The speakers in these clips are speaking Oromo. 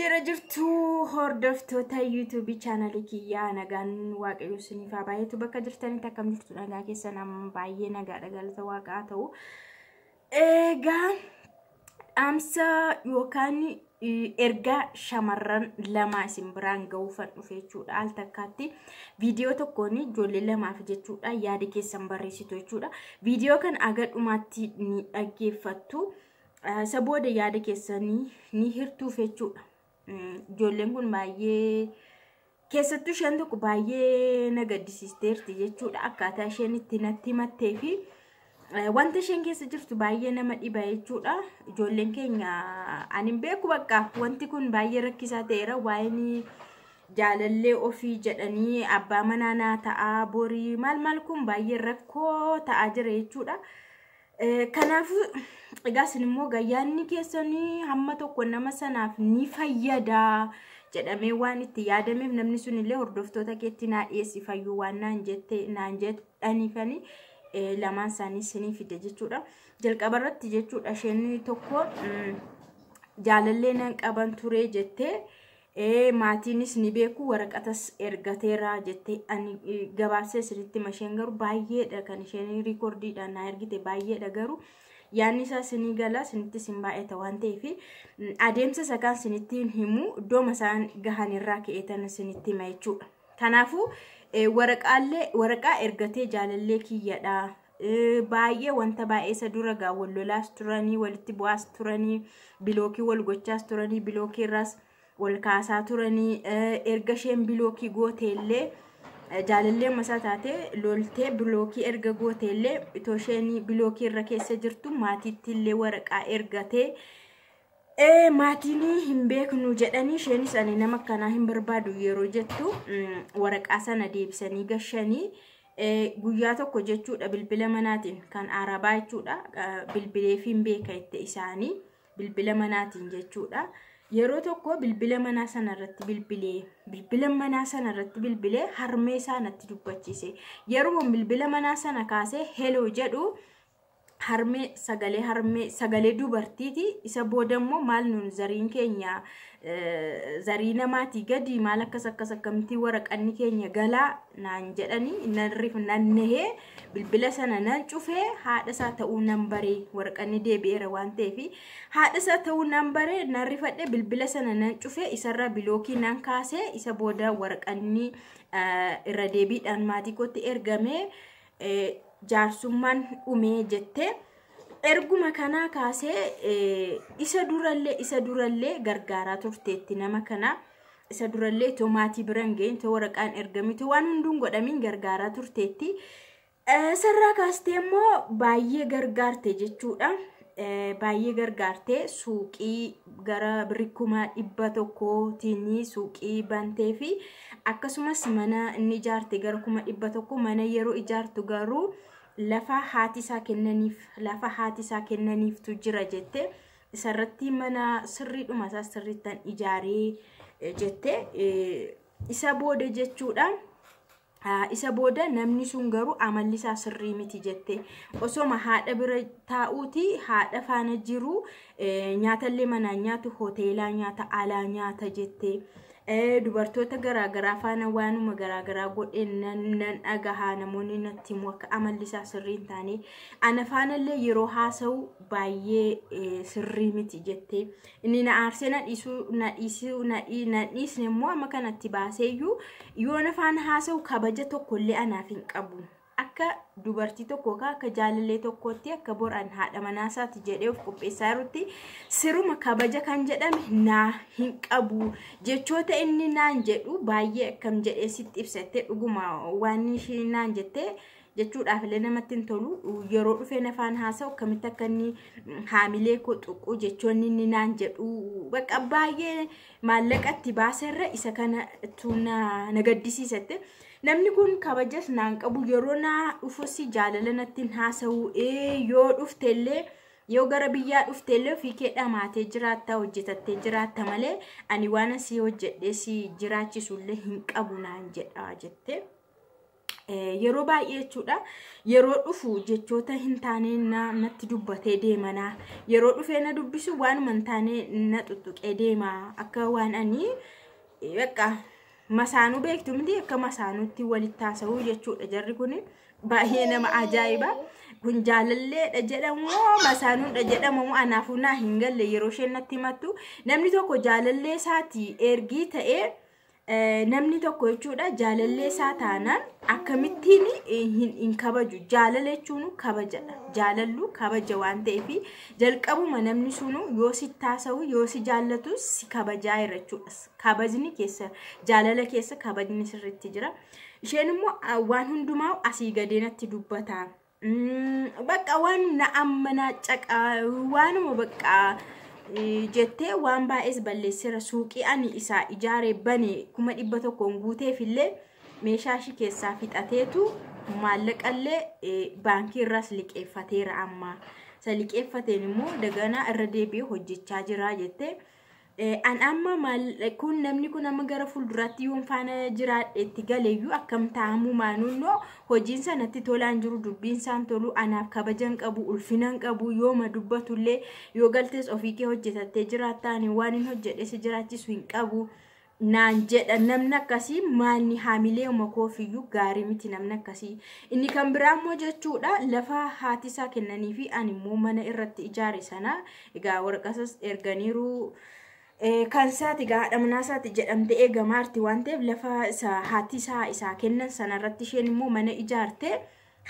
jira jirtu hordoftoota YouTube channel kiyyaa nagaan waaqayyo isiniif haa baay'atu bakka jirtanitti akkam jirtu nagaa keessan baay'ee nagaadha galata waaqaa ta'u egaa amsa yookaan erga shamarran lama isin biraan ga'uufan dhufe jechuudha al takkaatti viidiyoo tokkoon ijoollee lamaaf jechuudha yaada keessan barreessitu jechuudha viidiyoo kan aga dhumaatti ni dhaggeeffattu sabooda yaada keessanii ni hirtuuf jechuudha. Ijoolleen kun baay'ee keessattuu isheen tokko baay'ee na gaddisiisteerti jechuudha. Akkaataa isheen itti natti himattee fi wanta isheen keessa jirtu baay'ee nama dhiba jechuudha. Ijoolleen keenya ani beeku bakka wanti kun baay'ee rakkisaa ta'eera waa'een jaalallee ofii jedhanii abbaa manaa naa ta'aa borii maal kun baay'ee rakkoo ta'aa jira jechuudha. Kanaafuu egaa sinimmoo gayyaanni keessanii hamma tokko nama sanaaf ni fayyada jedhamee waan itti yaadameef namni sun illee hordoftoota keetti naa dhiyeessi fayyuu waan naan jedhaniifani lamaan isaanii sinii fide jechuudha. Jalqaba irratti jechuudha isheen tokko jaalallee nan qaban ture jettee maatiinis ni beeku waraqatas ergateera jettee ani gabaasee sirriitti masheen garuu baay'eedha kan isheen riikoordiidhaan na ergite baay'eedha garuu yaanni isaa sinii gala sinitti sin baay'ata waan ta'eef adeemsa isaa kan sinitti himu iddoo masaan gahan irraa ka'eetan sinitti hima jechuudha. Kanaafuu waraqaa ergatee jaalallee kiyyadha. Baay'ee wanta baay'ee isa dura gaa wal lolaas turanii walitti bu'aas turanii bilookii wal gochaas turanii bilookii irraas wal kaasaa turanii erga isheen bilookii gooteellee jaalallee masaa taate loltee bilookii erga gooteellee itoo isheen bilookii irra keessa jirtu maatiitti illee waraqaa ergatee maatiin hin beeknu jedhanii isheenis ani nama akkanaa hin barbaadu yeroo jettu waraqaa sana deebisanii gashanii guyyaa tokko jechuudha bilbila manaatiin kan arabaa jechuudha bilbileef hin beeka itti isaanii bilbila manaatiin jechuudha. Yeroo tokko bilbila manaa sana irratti bilbilee harmee isaa natti dubbachiise. Yeroo bilbila manaa sana kaasee hello jedhu harmee sagalee dubartiiti. Isa booda immoo maal nuun zariin keenya zarii namaatii gadi maal akkas akkamitti waraqanni keenya galaa naan jedhanii nan nahee bilbila sana nan cufee haadha isaa ta'uu nan baree waraqanni deebi'eera waan ta'eef haadha isaa ta'uu nan baree nan rifadhe bilbila sana nan cufee isarraa bilookii nan kaasee isa booda waraqanni irra deebiidhaan maatii kootti ergamee jaarsummaan dhumee jettee erguma kanaa kaasee isa durallee gargaaraa turteetti nama kana isa durallee itoo maatii biraan ga'een itoo waraqaan ergamitu waan hunduun godhamiin gargaaraa turteetti. Sarraa kaastee immoo baay'ee gargaarte jechuudha. Baay'ee gargaartee suuqii gara 100,000 suuqii bantee fi akkasumas mana inni ijaarte gara 100,000 mana yeroo ijaartu garuu lafa haati isaa kennaniiftu jira jette isarratti mana sirriidhuma isaa sirriittan ijaaree jette isa booda jechuudha. Isa booda namni sun garuu amalli isaa sirrii miti jette osoma haadha bira taa'uuti haadha faana jiru nyaatallee manaa nyaatu hoteelaa nyaata alaa nyaata jette dubartoota garaagaraa faana waanuma garaagaraa godhe nan dhagahaa namoonni natti himu akka amalli isaa sirrii hin taane ana faanallee yeroo haasa'u baay'ee sirrii miti jette inni na aarsee na dhiisne immoo amma kanatti baaseeyyuu yoo na faana haasa'u kabaja tokkollee anaaf hin qabu akka dubartii tokko akka jaalallee tokkotti akka boraan haadha manaasaati jedhee of qopheessaa jirutti siruma kabaja kan jedhame naa hin qabu jechoota inni naan jedhu baay'ee akkam jedhee sitti ibsattee dhuguma waan ishee naan jettee jechuudhaaf illee namatti hin tolu yeroo dhufee nafaan haasa'u akkamitti akka inni haamilee koo tuqu jechoonni inni naan jedhu bakka baay'ee maallaqatti baaserra isa kana na gaddisiisatte. Namni kun kabajas naan qabu yeroo naa dhufusi jaalala natti hin haasa'u yoo dhufteellee yoo gara biyyaa dhufteellee ofii kee dhamaatee jiraatta hojjetattee jiraatta malee ani waan asii hojjedhee si jiraachisullee hin qabu naan jedha jette. yeroo baay'ee jechuudha yeroo dhufu jechoota hin taane natti dubbatee deemana yeroo dhufee na dubbisu waan man taane na tuttuqee deema akka waan ani bakka masaanuu beektu miti akka masaanuutti walitti haasa'uu jechuudha jarri kun baay'ee nama ajaa'iba kun jaalalleedha jedhamu masaanuudha jedhamu anaafuu naa hin galle yeroo isheen natti himattu namni tokko jaalallee isaati ergii ta'ee namni tokko jechuudha jaalallee isaa taanaan akkamittiin hin kabaju jaalala jechuun kabajadha jaalallu kabaja waan ta'eef jalqabuma namni sunu yoo si taasa'u yoo si jaallatu si kabajaa jira jechuudha kabajni keessa jaalala keessa kabajni sirriitti jira isheen immoo waan hundumaa asii gadeenatti dubbata bakka waan na ammanaa caqaa waanuma bakka jettee waan baay'ees balleessira suuqii ani isaa ijaaree bane 100 guuteef illee meeshaa shi keessaa fixateetu maallaqallee baankii irraas liqeeffateera amma sa liqeeffateen immoo daganaa irra deebi'ee hojjechaa jira jettee an amma kun namni kun amma gara fuulduraatti yoon faana jiraadheetti galeeyyuu akkam ta'amu maanunnoo hojiin sanatti tolaan jiru dubbiin isaan tolu anaaf kabajan qabu ulfinan qabu yooma dubbatullee yoo galtees ofii kee hojjetattee jiraattaan waan hin hojjedhes jiraachisu hin qabu naan jedha namni akkasii maanni haamilee makoofiyyuu gaarii miti namni akkasii inni kan biraa immoo jechuudha lafa haati isaa kennanii fi ani immoo mana irratti ijaare sana egaa waraqasas erganiiru kan saati gaadha manaasaati jedhamte eegamaarti waan ta'eef lafa haati isaa kennan sanarratti isheen immoo mana ijaarte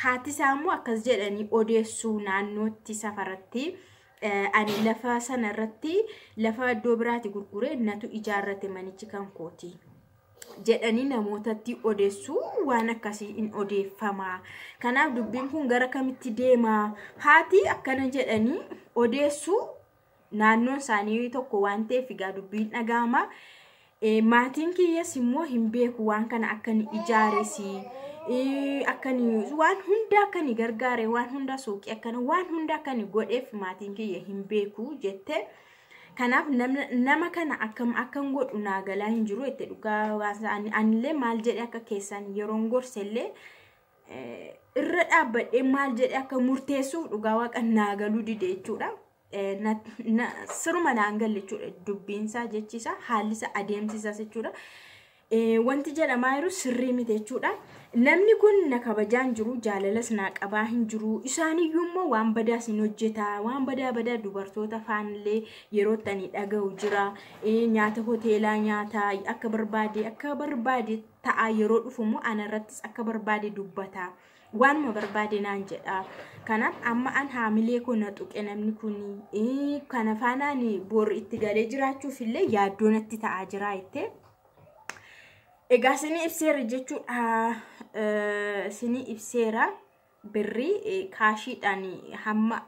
haati isaa immoo akkas jedhanii odeessuu naannootti safaratti ani lafa sanarratti lafa iddoo biraatti gurguree natu ijaarrate manichi kan kooti jedhanii namootatti odeessuu waan akkasii in odeeffama kanaaf dubbiin kun gara kamitti deema haati akkana jedhanii odeessuu naannoon isaanii tokko waan ta'eef egaa dubbiin dhaga'ama maatiin kiyyas immoo hin beeku waan kana akkani ijaaresi akkani waan hunda akkani gargaare waan hunda suuqii akkana waan hunda akkani godheef maatiin kiyya hin beeku jette kanaaf nama kana akkam godhu naagalaa hin jiru itti dhugaa anillee maal jedhe akka keessan yeroon gorsellee irra dhaabbadhee maal jedhe akka murteessuuf dhugaa waaqa naagaluu dide jechuudha siruma naangalle jechuudha dubbiinsaa jechiisa haalisa adeemsisaa jechuudha wanti jedhamaa jiru sirrii miti jechuudha namni kun na kabajaan jiru jaalalas naa qabaa hin jiru isaaniyyuu immoo waan badaa sin hojjeta waan badaa dubartoota faanillee yeroo tani dhaga'u jira nyaata hoteelaa nyaata akka barbaade ta'a yeroo dhufu immoo anarrattis akka barbaade dubbata waan ma barbaade naan jedha kanaaf amma an haamilee kun na tuqe namni kun kana faanaan bor itti galee jiraachuuf illee yaaddoonatti ta'aa jira itti egaa sini ibseera jechuudha sini ibseera birrii kaashiidhaan hamma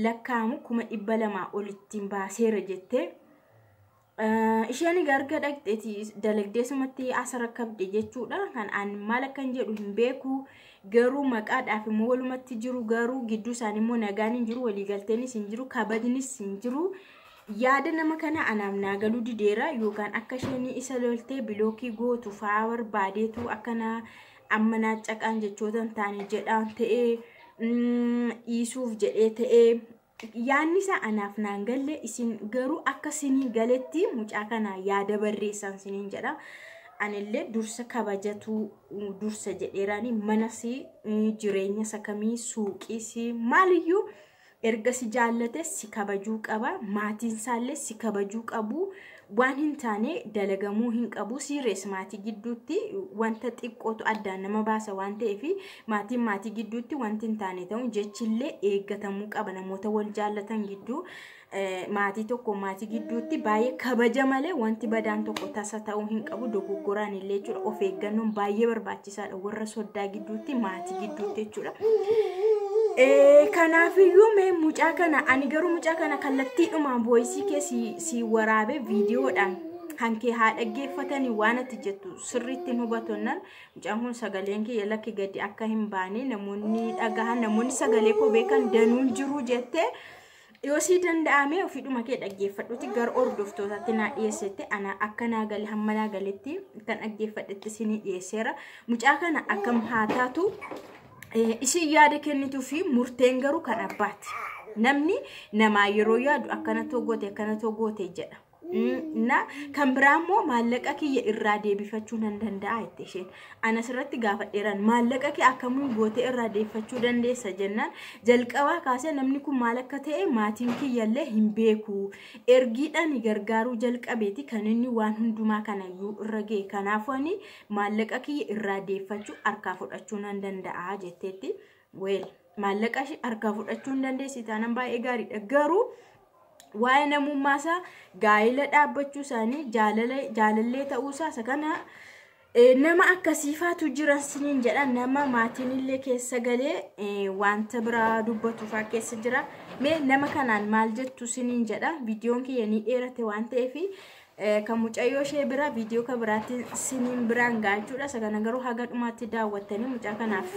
lakkaamu 200 olitti baaseera jettee isheen garga dhaqxeeti dalagdee sumatti asara kabde jechuudha kan an maal akkan jedhu hin beeku garuu maqaadhaaf immoo walumatti jiru garuu gidduu isaanii immoo nagaan hin jiru walii galteenis hin jiru kabajnis hin jiru yaada nama kana anaaf naagaluu dideera yookaan akka isheen isa loltee bilookii gootu fa'aa barbaadeetu akkana amma naacaqaan jechootan taane jedhaan ta'ee dhiisuuf jedhee ta'ee yaanni isaa anaaf naan galle isin garuu akka sinii galetti mucaa kana yaada barreessan siniin jedha anillee dursa kabajatu dursa jedheeraani manasi jireenya sakamii suuqiisi maaliyyuu erga si jaallate si kabajuu qaba maatiin isaallee si kabajuu qabu waan hin taane dalagamuu hin qabu sirees maatii gidduutti wanta xiqqootu addaan nama baasa waan ta'eef maatii gidduutti wanti hin taane ta'u jechillee eeggatamuu qaba namoota wal jaallatan gidduu maatii tokko maatii gidduutti baay'ee kabaja malee wanti badaan tokko tasa ta'uu hin qabu dogoggoraan illee jechuudha of eeggannoon baay'ee barbaachisaadha warra soddaa gidduutti maatii gidduutti jechuudha kanaafiyyuu mee mucaa kana ani garuu mucaa kana kallattiidhumaan voiisii kee si waraabe viidiyoodhaan hankee haa dhaggeeffatanii waan ati jettu sirriitti hubatonnan mucaan kun sagaleen kee lakki gadi akka hin baane namoonni dhagahan namoonni sagalee koo beekan danuun jiru jettee yoo si danda'ame ofiidhuma kee dhaggeeffadhuti gar hordoftootatti naa dhiyeessite ana akka naa galee hamma naa galetti kan dhaggeeffadhetti sinii dhiyeesseera mucaa kana akkam haa taatu isin yaada kennituu fi murteen garuu kan abbaati namni namaa yeroo yaadu akkana togoote jedha na kan biraammoo maallaqa kiyya irraa deebifachuu nan danda'a itti isheen anas irratti gaafadheeran maallaqa kee akkamiin goote irraa deebifachuu dandeessa jennaan jalqabaa kaasee namni kun maal akka ta'e maatiin kiyyallee hin beeku ergiidhaan gargaaruu jalqabeeti kan inni waan hundumaa kanayyuu irra ga'e kanaafuu ani maallaqa kiyya irraa deebifachuu harkaa fudhachuu nan danda'a jetteetti weel maallaqa harkaa fudhachuu hin dandeessi taanaan baay'ee gaariidha garuu waa'ee namummaasaa gaa'ela dhaabbachuu isaanii jaalallee ta'uusaa isa kana nama akkasiifaatu jiran siniin jedhan nama maatiin illee keessa galee wanta biraa dubbatuufaa keessa jira mee nama kanaan maal jettu siniin jedha viidiyoon kiyya ni dheerate waan ta'eef kan mucayyoo ishee bira viidiyoo ka biraatti siniin biraan gaachuudha isa kana garuu haga dhumaatti daawwattanii mucaa kanaaf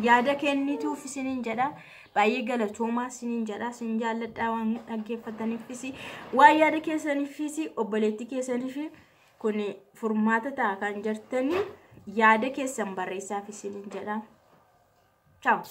yaada kennituuf siniin jedha baay'ee galatoomaa siniin jedha sin jaalladhaa waan dhaggeeffataniifis waan yaada keessaniifis obboleettii keessaniif kun furmaata ta'a kan jirtanii yaada keessan barreessaaf siniin jedha ciao